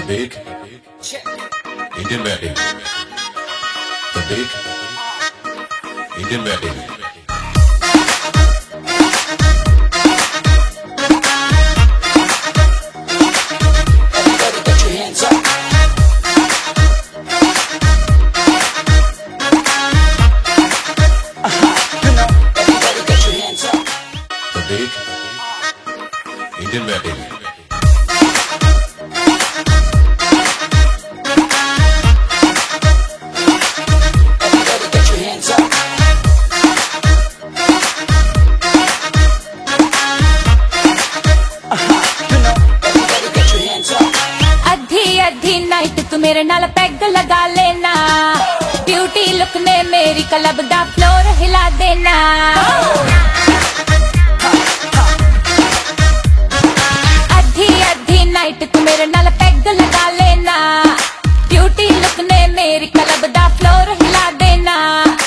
The big Indian wedding. The big Indian wedding. Everybody get your hands up. Everybody get your hands up. The big Indian wedding. Everybody get your hands up. Everybody get your hands up. अधी अधी night तू मेरे नाल peg लगा लेना, beauty look ने मेरी club दा फ्लोर हिला देना। अधी अधी नाइट तू मेरे नाल पैग लगा लेना, ब्यूटी लुक ने मेरी क्लब दा फ्लोर हिला देना।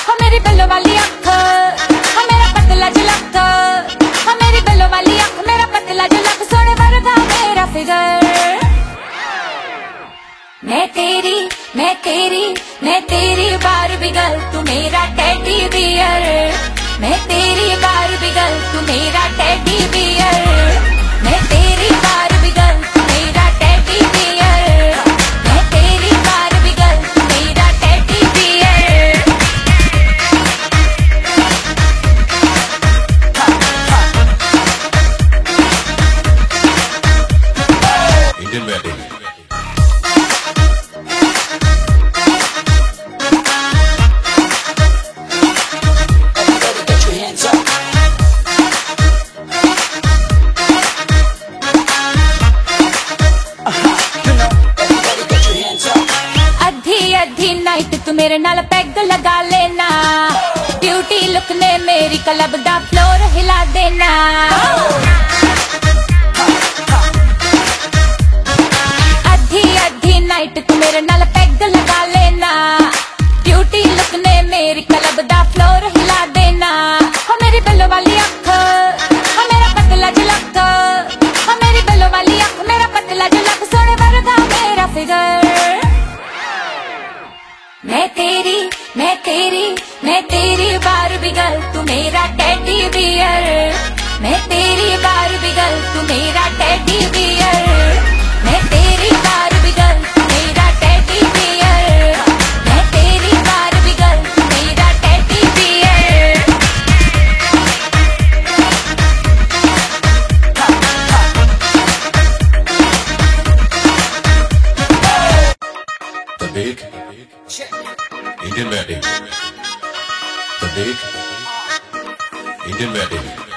हो मेरी बल्लो वाली अख, हो मेरा पतला झलक, हो मेरी बल्लो वाली अख, मेरा पतला झलक, सोने वर्गा मेरा फिगर। मैं तेरी बारबी गर्ल, तू मेरा टेडी बियर। मैं तेरी बारबी गर्ल, तू मेरा टेडी बियर। मैं तेरी बारबी गर्ल, तू मेरा टेडी बियर। मैं तेरी बारबी गर्ल, तू मेरा teddy bear. Indian wedding. Everybody get your hands up. Everybody get your hands up. अधी अधी नाइट तू मेरे नाल पैग लगा लेना, ब्यूटी लुक ने मेरी क्लब दा फ्लोर हिला देना। अधी अधी नाइट तू मेरे नाल पैग लगा लेना, ब्यूटी लुक ने मेरी क्लब दा फ्लोर हिला देना। हो मेरी बल्लो वाली अख, हो मेरा पतला झलक, हो मेरी बल्लो वाली अख, मेरा पतला झलक, सोने वर्गा मेरा फिगर। मैं तेरी बारबी गर्ल, तू मेरा टेडी बियर। मैं तेरी बारबी गर्ल, तू मेरा टेडी बियर। मैं तेरी बारबी गर्ल, तू मेरा टेडी बियर। मैं तेरी बारबी गर्ल, तू मेरा teddy bear. The big Indian wedding. The big Indian wedding.